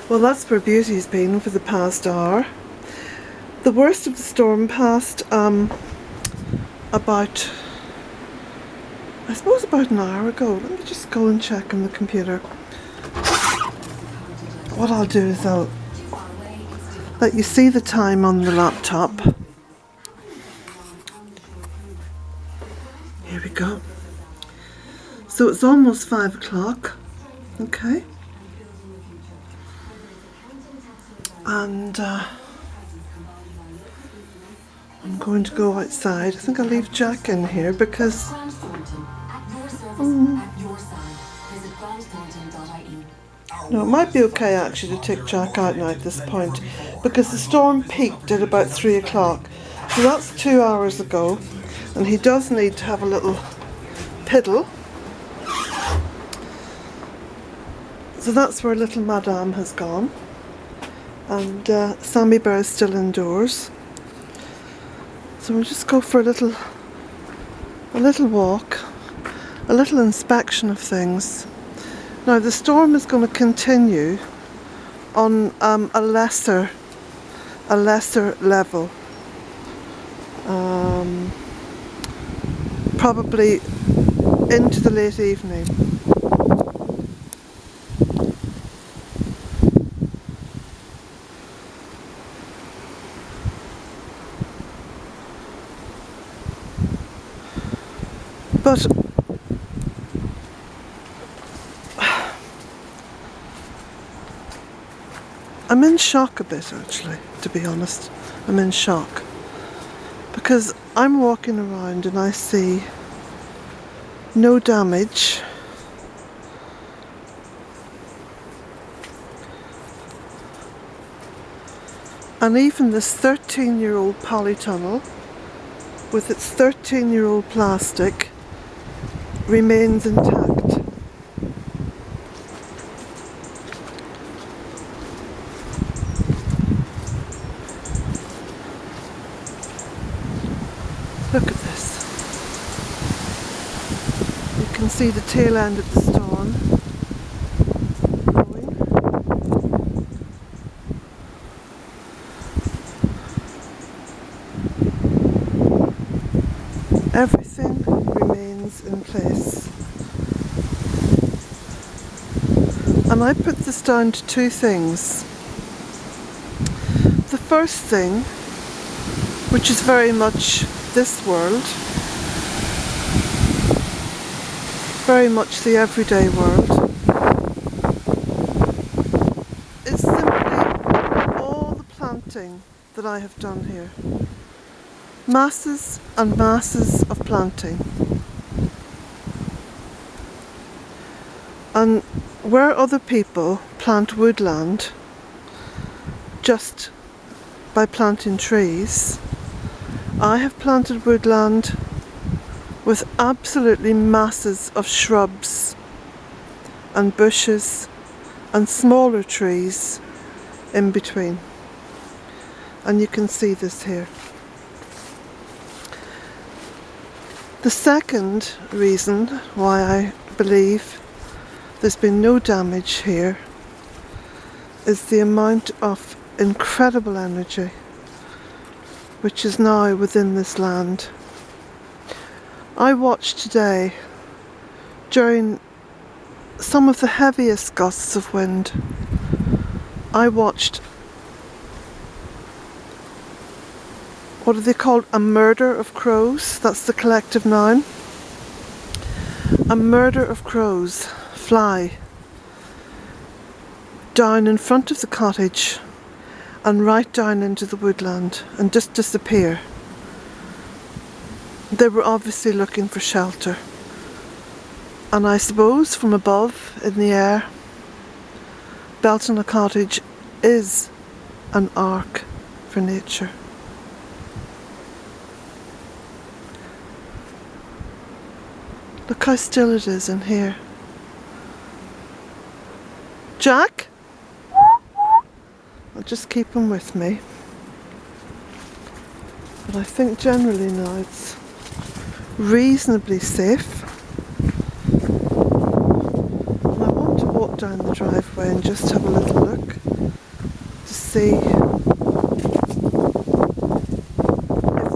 Well, that's where Beauty's been for the past hour. The worst of the storm passed about, I suppose about an hour ago. Let me just go and check on the computer. What I'll do is I'll let you see the time on the laptop. Here we go. So it's almost 5 o'clock. Okay. And I'm going to go outside. I think I'll leave Jack in here because no, it might be okay actually to take Jack out now at this point because the storm peaked at about 3 o'clock. So that's 2 hours ago, and he does need to have a little piddle. So that's where little Madame has gone, and Sammy Bear is still indoors. So we'll just go for a little walk, a little inspection of things. Now the storm is going to continue on a lesser level, probably into the late evening. But I'm in shock a bit actually, to be honest. I'm in shock because I'm walking around and I see no damage, and even this 13-year-old polytunnel with its 13-year-old plastic remains intact. Look at this. You can see the tail end of the storm going. Everything remains in place. And I put this down to two things. The first thing, which is very much this world, very much the everyday world, is simply all the planting that I have done here. Masses and masses of planting. And where other people plant woodland just by planting trees, I have planted woodland with absolutely masses of shrubs and bushes and smaller trees in between. And you can see this here. The second reason why I believe there's been no damage here is the amount of incredible energy which is now within this land. I watched today, during some of the heaviest gusts of wind, I watched, what are they called? A murder of crows. That's the collective noun. A murder of crows fly down in front of the cottage and right down into the woodland and just disappear. They were obviously looking for shelter, and I suppose from above in the air, Bealtaine Cottage is an ark for nature. Look how still it is in here. Jack? I'll just keep him with me. But I think generally now it's reasonably safe. And I want to walk down the driveway and just have a little look to see if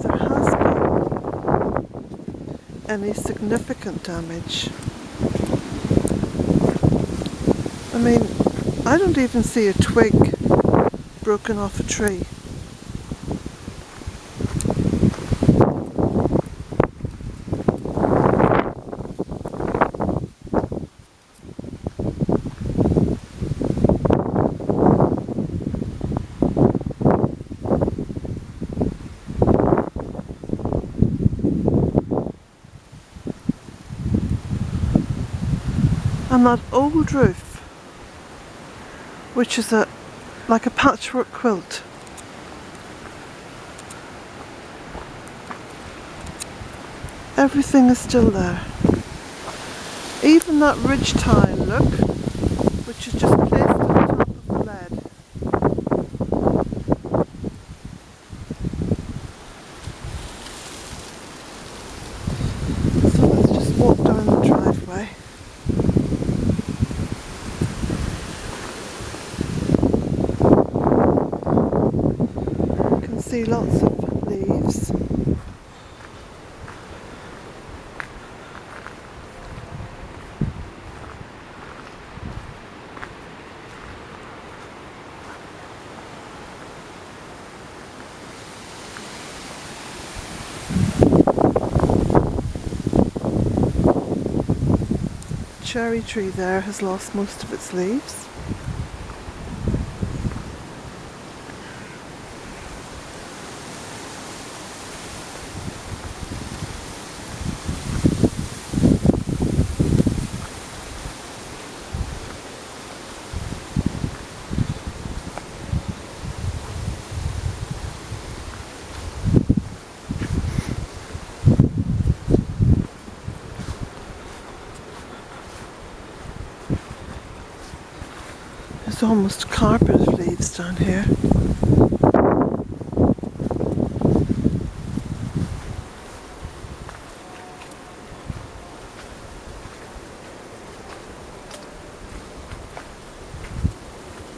there has been any significant damage. I mean, I don't even see a twig broken off a tree. And that old roof, which is like a patchwork quilt, everything is still there. Even that ridge tile, look, which is just placed on top of the lead. So let's just walk down the driveway. You can see lots of leaves. Cherry tree there has lost most of its leaves. There's almost a carpet of leaves down here.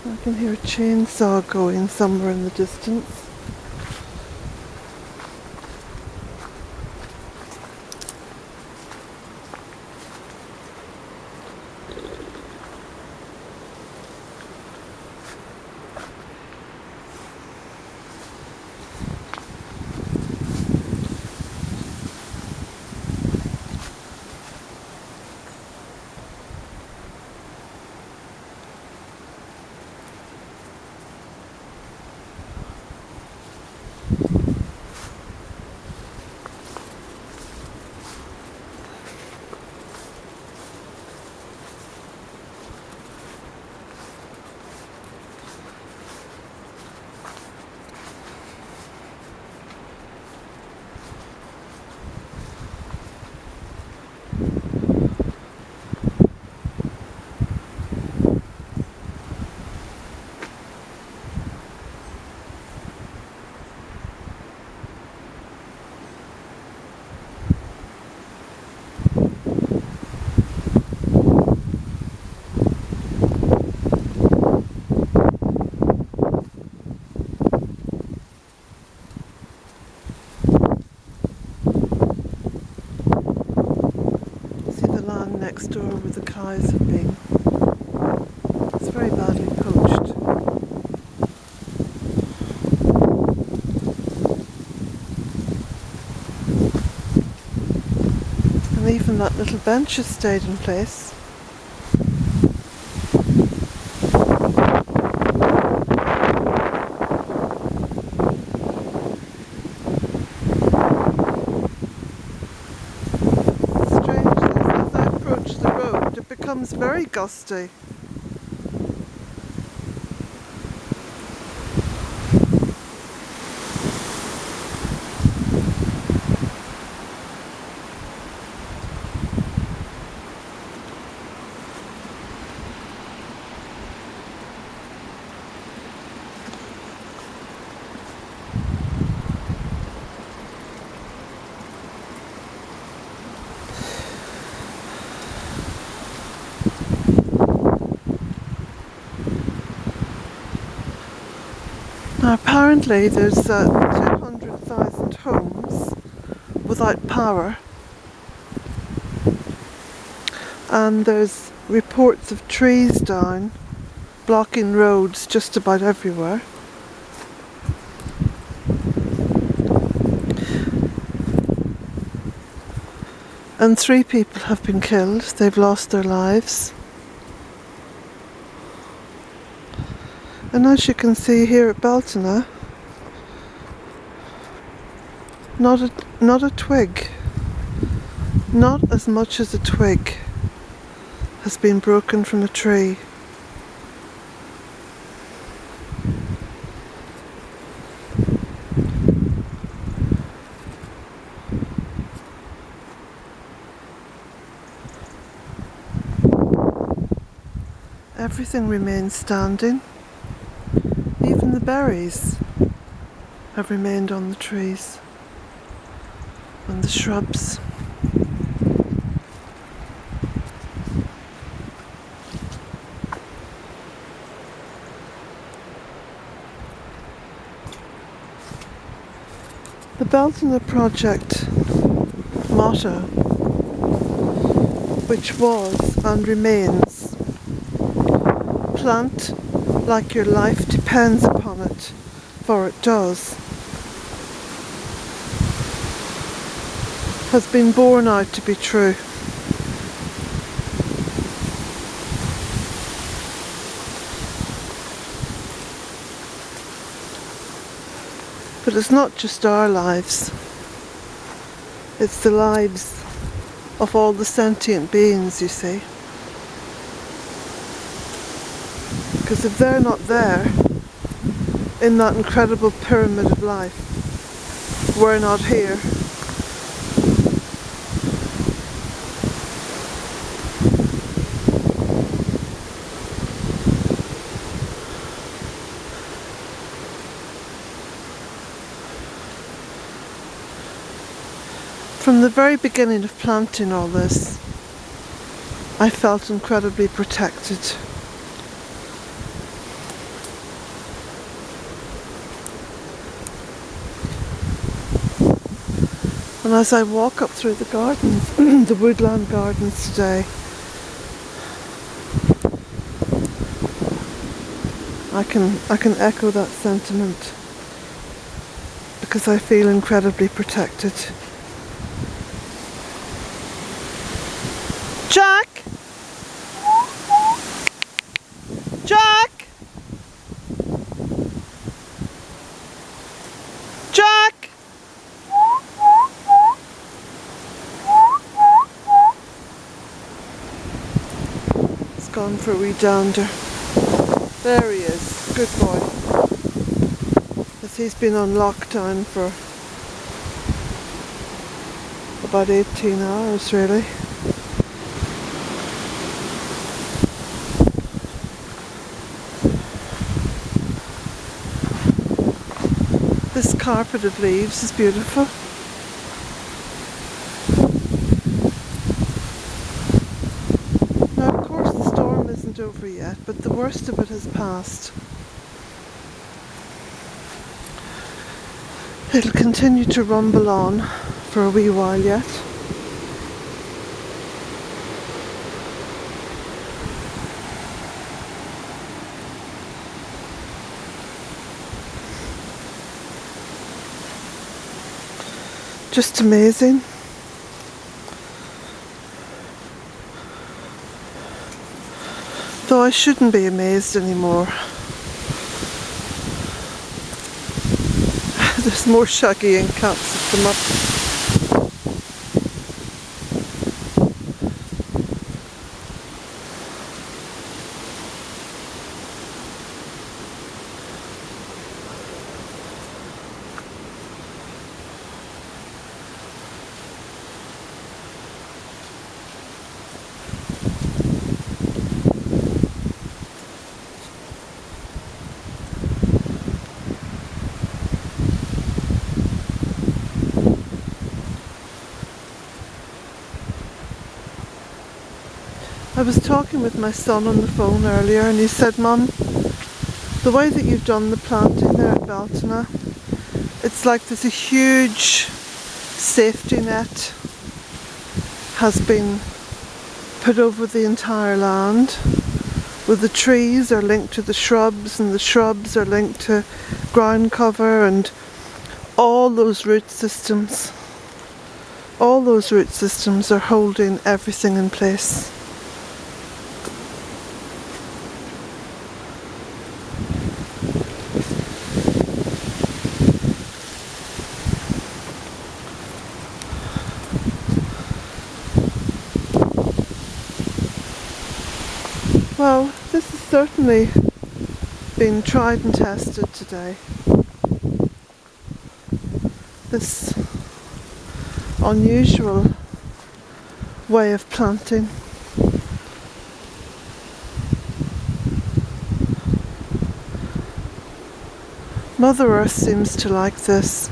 I can hear a chainsaw going somewhere in the distance. Next door where the cows have been. It's very badly poached. And even that little bench has stayed in place. Becomes very gusty. Now apparently there's 200,000 homes without power, and there's reports of trees down, blocking roads just about everywhere. And 3 people have been killed, they've lost their lives. And as you can see here at Bealtaine, not a twig, not as much as a twig has been broken from a tree. Everything remains standing. Even the berries have remained on the trees and the shrubs. The Bealtaine project motto, which was and remains, plant like your life depends upon it, for it does, has been borne out to be true. But it's not just our lives, it's the lives of all the sentient beings, you see. Because if they're not there, in that incredible pyramid of life, we're not here. From the very beginning of planting all this, I felt incredibly protected. And as I walk up through the gardens, the woodland gardens today, I can echo that sentiment, because I feel incredibly protected. Jack! Jack! Jack! He's gone for a wee dander. There he is. Good boy. Because he's been on lockdown for about 18 hours really. This carpet of leaves is beautiful. Now of course the storm isn't over yet, but the worst of it has passed. It'll continue to rumble on for a wee while yet. Just amazing. Though I shouldn't be amazed anymore. There's more shaggy ink caps that come up. I was talking with my son on the phone earlier and he said, "Mum, the way that you've done the planting there at Bealtaine. It's like there's a huge safety net has been put over the entire land, where the trees are linked to the shrubs and the shrubs are linked to ground cover, and all those root systems are holding everything in place. Well, this has certainly been tried and tested today. This unusual way of planting. Mother Earth seems to like this.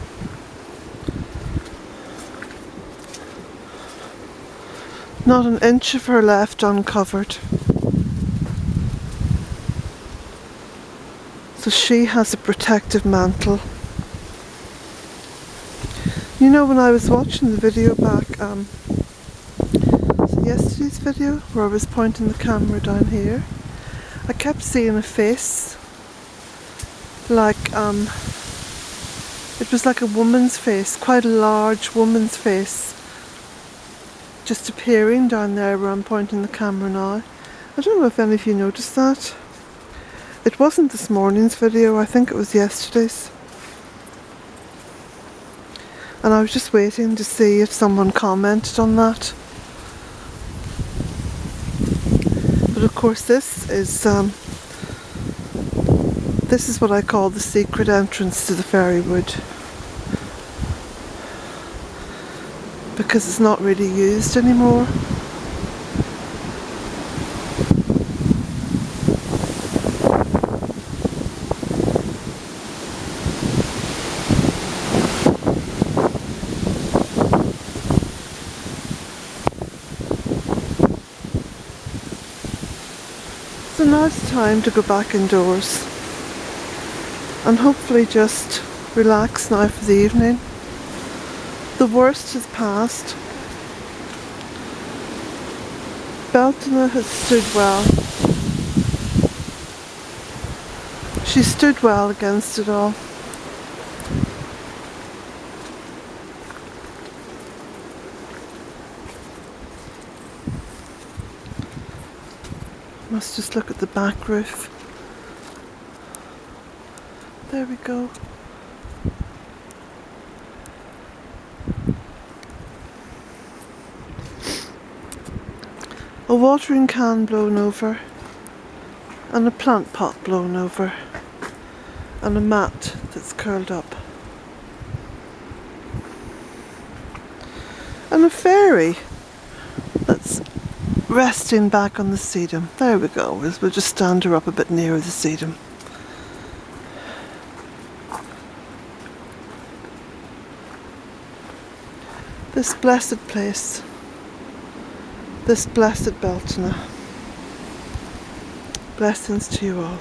Not an inch of her left uncovered. So she has a protective mantle. You know, when I was watching the video back, yesterday's video, where I was pointing the camera down here, I kept seeing a face, like, it was like a woman's face, quite a large woman's face, just appearing down there where I'm pointing the camera now. I don't know if any of you noticed that. It wasn't this morning's video, I think it was yesterday's. And I was just waiting to see if someone commented on that. But of course this is what I call the secret entrance to the fairy wood, because it's not really used anymore. So now it's time to go back indoors and hopefully just relax now for the evening. The worst has passed. Bealtaine has stood well. She stood well against it all. Must just look at the back roof. There we go. A watering can blown over, and a plant pot blown over, and a mat that's curled up. And a fairy that's resting back on the sedum. There we go. We'll just stand her up a bit nearer the sedum. This blessed place, this blessed Bealtaine. Blessings to you all.